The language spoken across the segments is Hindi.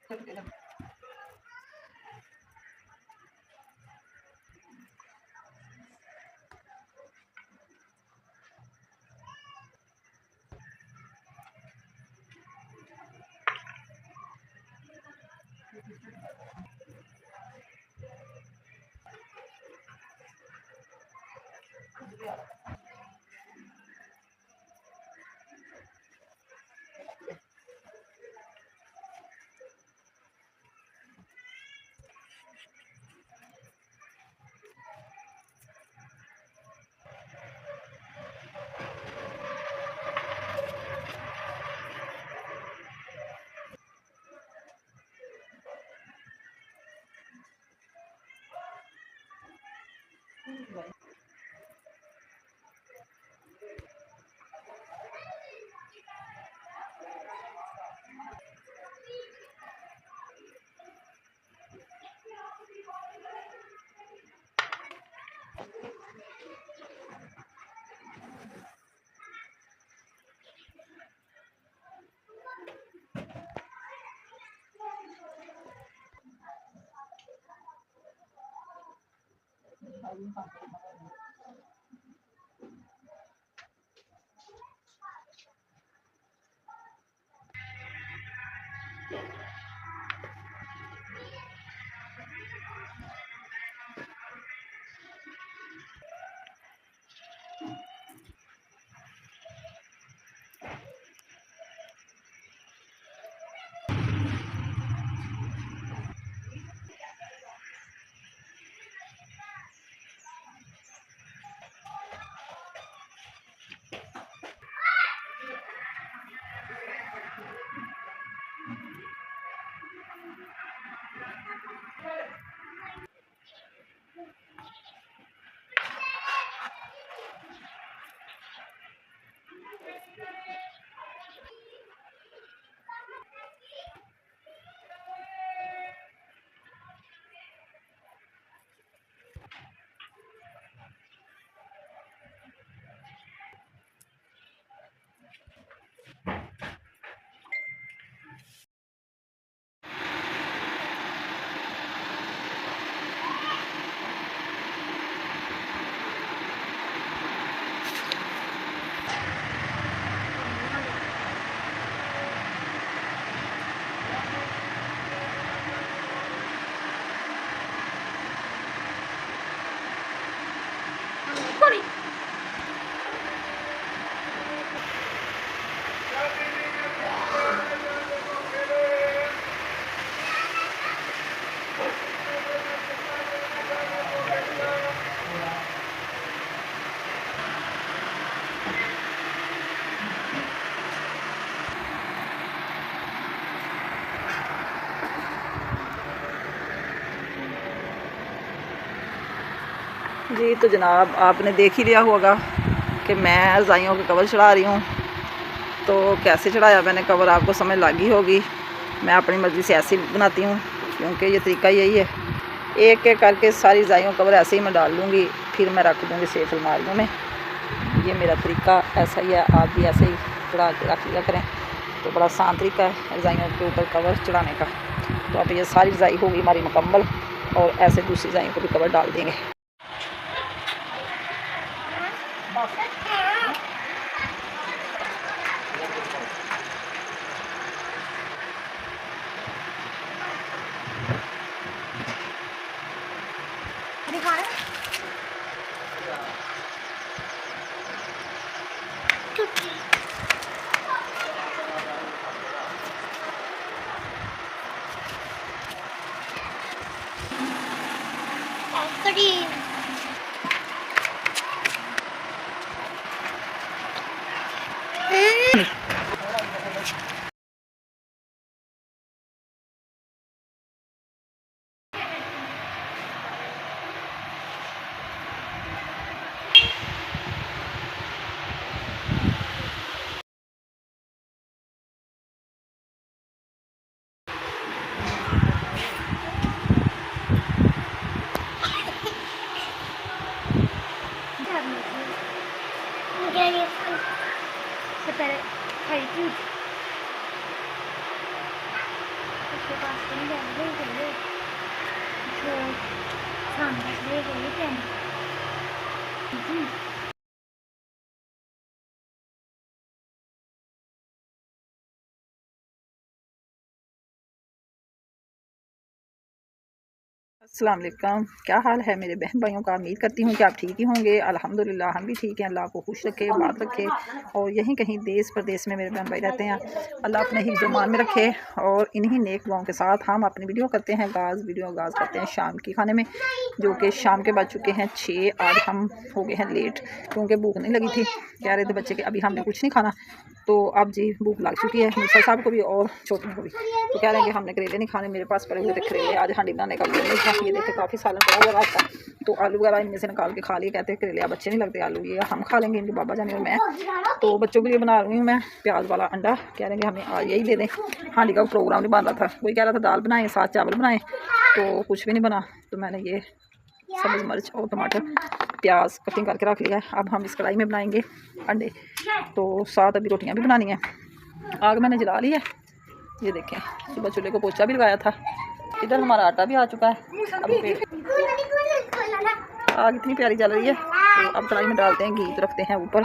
जी तो जनाब आपने देख ही लिया होगा कि मैं रज़ाइयों के कवर चढ़ा रही हूँ। तो कैसे चढ़ाया मैंने कवर आपको समझ लग गई होगी। मैं अपनी मर्ज़ी से ऐसे बनाती हूँ क्योंकि ये तरीका यही है। एक एक करके सारी रज़ाइयों कवर ऐसे ही मैं डाल लूँगी, फिर मैं रख दूँगी सेफ अलमारियों में। ये मेरा तरीका ऐसा ही है, आप भी ऐसे ही चढ़ा के रख लिया करें। तो बड़ा आसान तरीका है रज़ाइयों के ऊपर कवर चढ़ाने का। तो अब ये सारी रज़ाई होगी हमारी मुकम्मल और ऐसे दूसरी रज़ाइयों को भी कवर डाल देंगे। के पास तो नहीं जाएंगे कहिए जो सामने से कहिए क्या जी। अस्सलाम वालेकुम, क्या हाल है मेरे बहन भाइयों का। उम्मीद करती हूँ कि आप ठीक ही होंगे। अल्हम्दुलिल्लाह हम भी ठीक हैं। अल्लाह को खुश रखे, बात रखे और यहीं कहीं देश प्रदेश में मेरे बहन भाई रहते हैं, अल्लाह अपने ही ज़ुबान में रखे। और इन्हीं नेक दुआओं के साथ हम अपनी वीडियो करते हैं वीडियो आगाज़ करते हैं शाम की खाने में, जो कि शाम के बज चुके हैं 6। आज हम हो गए हैं लेट क्योंकि भूख नहीं लगी थी। कह रहे थे बच्चे कि अभी हमने कुछ नहीं खाना, तो अब जी भूख लग चुकी है मिर्शा साहब को भी और छोटू को भी। तो कह रहे हैं कि हमने करेले नहीं खाने। मेरे पास पड़े हुए थे करेले, आज हांडी बनाने का मूड नहीं था। ये देखे काफ़ी सालन पड़ा हुआ रात का, तो आलू वगैरह इनमें से निकाल के खा लिए। कहते हैं करेले अब अच्छे नहीं लगते आलू, ये हम खा लेंगे, इनके बाबा जाने और मैं। तो बच्चों के लिए बना रही हूँ मैं प्याज वाला अंडा। कह रहे हैं कि हमें आज यही दे दें। हांडी का प्रोग्राम नहीं बन रहा था, कोई कह रहा था दाल बनाएं साथ चावल बनाएं, तो कुछ भी नहीं बना। तो मैंने ये सब्ज़ मिर्च और टमाटर प्याज कटिंग करके रख लिया है। अब हम इस कढ़ाई में बनाएंगे अंडे, तो साथ अभी रोटियां भी बनानी है। आग मैंने जला ली है, ये देखें। सुबह चूल्हे को पोछा भी लगाया था। इधर हमारा आटा भी आ चुका है। अभी आग इतनी प्यारी जल रही है, तो अब कढ़ाई में डालते हैं घी, रखते हैं ऊपर।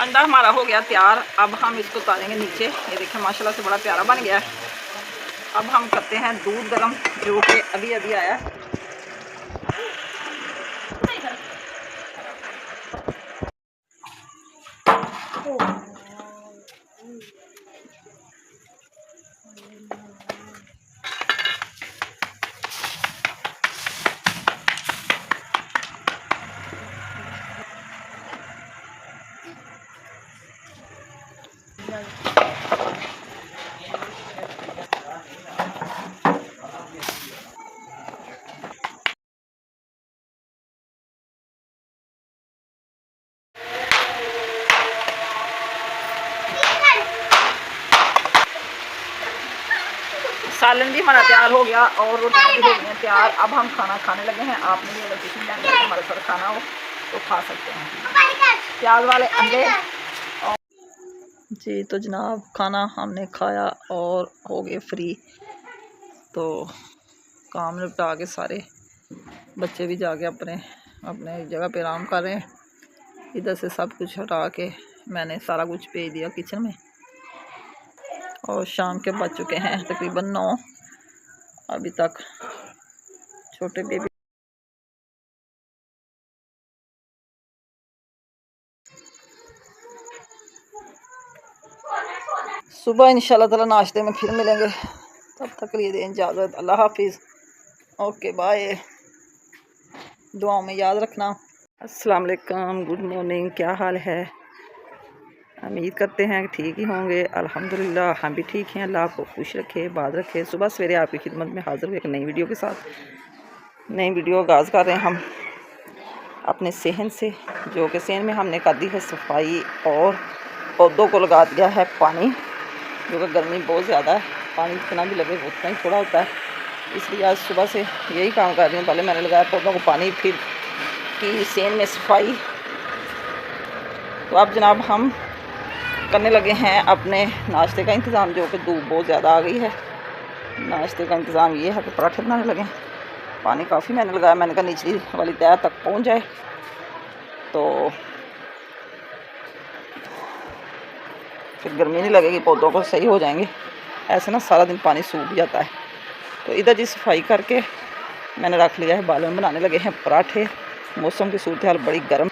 अंडा हमारा हो गया तैयार। अब हम इसको उतारेंगे नीचे। ये देखें माशाल्लाह से बड़ा प्यारा बन गया है। अब हम करते हैं दूध गरम, जो कि अभी अभी आया। सालन भी हमारा तैयार हो गया और रोटियां भी हो गई हैं तैयार। अब हम खाना खाने लगे हैं। आपने भी अगर किसी टाइम हमारे साथ खाना हो तो खा सकते हैं प्याज वाले अंडे। जी तो जनाब खाना हमने खाया और हो गए फ्री। तो काम निपटा के सारे बच्चे भी जाके अपने अपने जगह पे आराम कर रहे हैं। इधर से सब कुछ हटा के मैंने सारा कुछ भेज दिया किचन में। और शाम के बज चुके हैं तकरीबन 9। अभी तक छोटे बेबी सुबह इंशाल्लाह ताला नाश्ते में फिर मिलेंगे। तब तक लिए दें इजाज़त। अल्लाह हाफिज़, ओके बाय। दुआओं में याद रखना। अस्सलाम वालेकुम, गुड मॉर्निंग, क्या हाल है। उम्मीद करते हैं कि ठीक ही होंगे। अल्हम्दुलिल्लाह हम भी ठीक हैं। अल्लाह आपको खुश रखे, बात रखे। सुबह सवेरे आपकी खिदमत में हाज़िर हुए एक नई वीडियो के साथ। नई वीडियो आगाज़ कर रहे हैं हम अपने सहन से, जो कि सहन में हमने कर दी है सफाई और पौधों को लगा दिया है पानी, जो कि गर्मी बहुत ज़्यादा है। पानी जितना भी लगे उतना ही थोड़ा होता है। इसलिए आज सुबह से यही काम कर रही हूँ। पहले मैंने लगाया पौधों को पानी, फिर की सेन में सफाई। तो अब जनाब हम करने लगे हैं अपने नाश्ते का इंतज़ाम, जो कि धूप बहुत ज़्यादा आ गई है। नाश्ते का इंतज़ाम ये है कि पराठे बनाने लगे। पानी काफ़ी मैंने लगाया, मैंने कहा निचली वाली तह तक पहुँच जाए तो फिर गर्मी नहीं लगेगी, पौधों को सही हो जाएंगे। ऐसे ना सारा दिन पानी सूख जाता है। तो इधर जी सफाई करके मैंने रख लिया है बालों में, बनाने लगे हैं पराठे। मौसम की सूरत हाल बड़ी गर्म।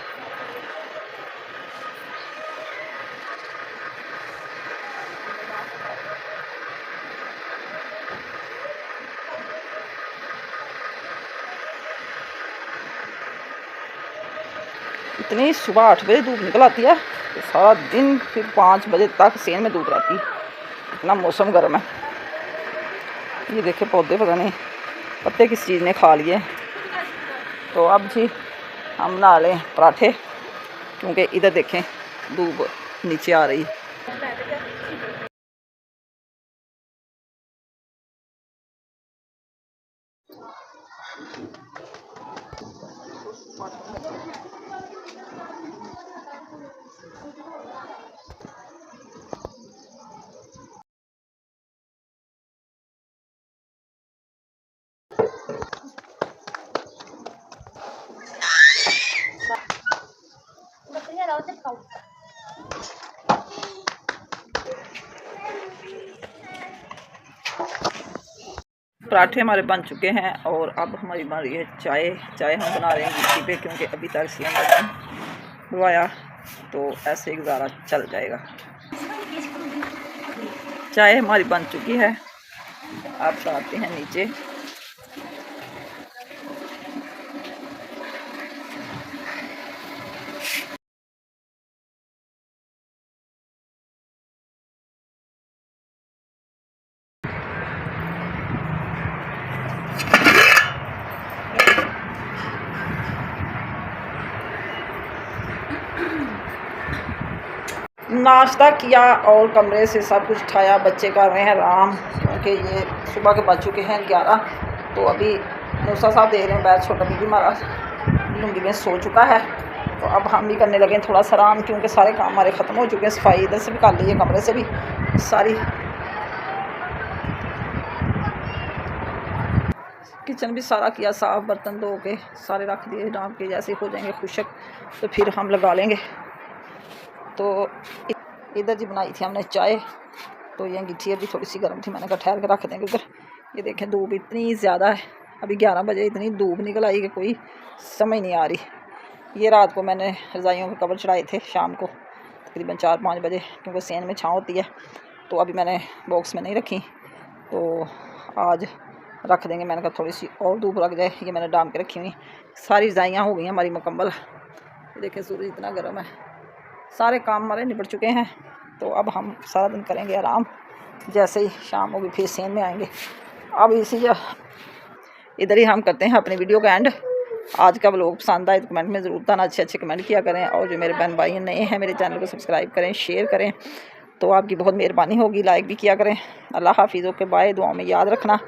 इतनी सुबह 8 बजे धूप निकल आती है तो सारा दिन फिर 5 बजे तक सेन में धूप रहती है। इतना मौसम गर्म है। ये देखे पौधे पता नहीं पत्ते किस चीज़ ने खा लिए। तो अब जी हम बना लें पराठे, क्योंकि इधर देखें धूप नीचे आ रही है। पराठे हमारे बन चुके हैं और अब हमारी बन रही है चाय। चाय हम बना रहे हैं गिट्टी पे, क्योंकि अभी तक सिलेंडर हुआ तो ऐसे ही गुजारा चल जाएगा। चाय हमारी बन चुकी है। आप आते हैं नीचे। नाश्ता किया और कमरे से सब कुछ उठाया। बच्चे कर रहे हैं आराम, क्योंकि ये सुबह के बज चुके हैं 11। तो अभी मूसा साहब देख रहे हैं बैठ, छोटा बीबी हमारा लुंगी में सो चुका है। तो अब हम भी करने लगे थोड़ा सा आराम, क्योंकि सारे काम हमारे ख़त्म हो चुके हैं। सफाई इधर से भी कर ली है, कमरे से भी सारी। किचन भी सारा किया साफ़, बर्तन धो के सारे रख दिए डाल के। जैसे हो जाएंगे खुशक तो फिर हम लगा लेंगे। तो इधर जी बनाई थी हमने चाय। तो ये अंगीठी अभी थोड़ी सी गर्म थी, मैंने कहा ठहर के रख देंगे उधर। ये देखें धूप इतनी ज़्यादा है, अभी 11 बजे इतनी धूप निकल आई कि कोई समझ नहीं आ रही। ये रात को मैंने रज़ाइयों के कवर चढ़ाए थे शाम को तकरीबन 4-5 बजे, क्योंकि सेन में छाँव होती है। तो अभी मैंने बॉक्स में नहीं रखी, तो आज रख देंगे। मैंने कहा थोड़ी सी और धूप लग जाए। ये मैंने डाम के रखी हुई सारी रज़ाइयाँ हो गई हैं हमारी मुकम्मल। ये देखें सूरज इतना गर्म है। सारे काम हमारे निपट चुके हैं। तो अब हम सारा दिन करेंगे आराम। जैसे ही शाम होगी फिर सेन में आएंगे। अब इधर ही हम करते हैं अपनी वीडियो का एंड। आज का व्लॉग पसंद आए तो कमेंट में ज़रूर बताना, अच्छे कमेंट किया करें। और जो मेरे बहन भाई नए हैं मेरे चैनल को सब्सक्राइब करें, शेयर करें, तो आपकी बहुत मेहरबानी होगी। लाइक भी किया करें। अल्लाह हाफिज़। Okay bye. दुआओं में याद रखना।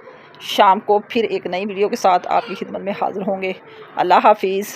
शाम को फिर एक नई वीडियो के साथ आपकी खिदमत में हाज़िर होंगे। अल्लाह हाफिज़।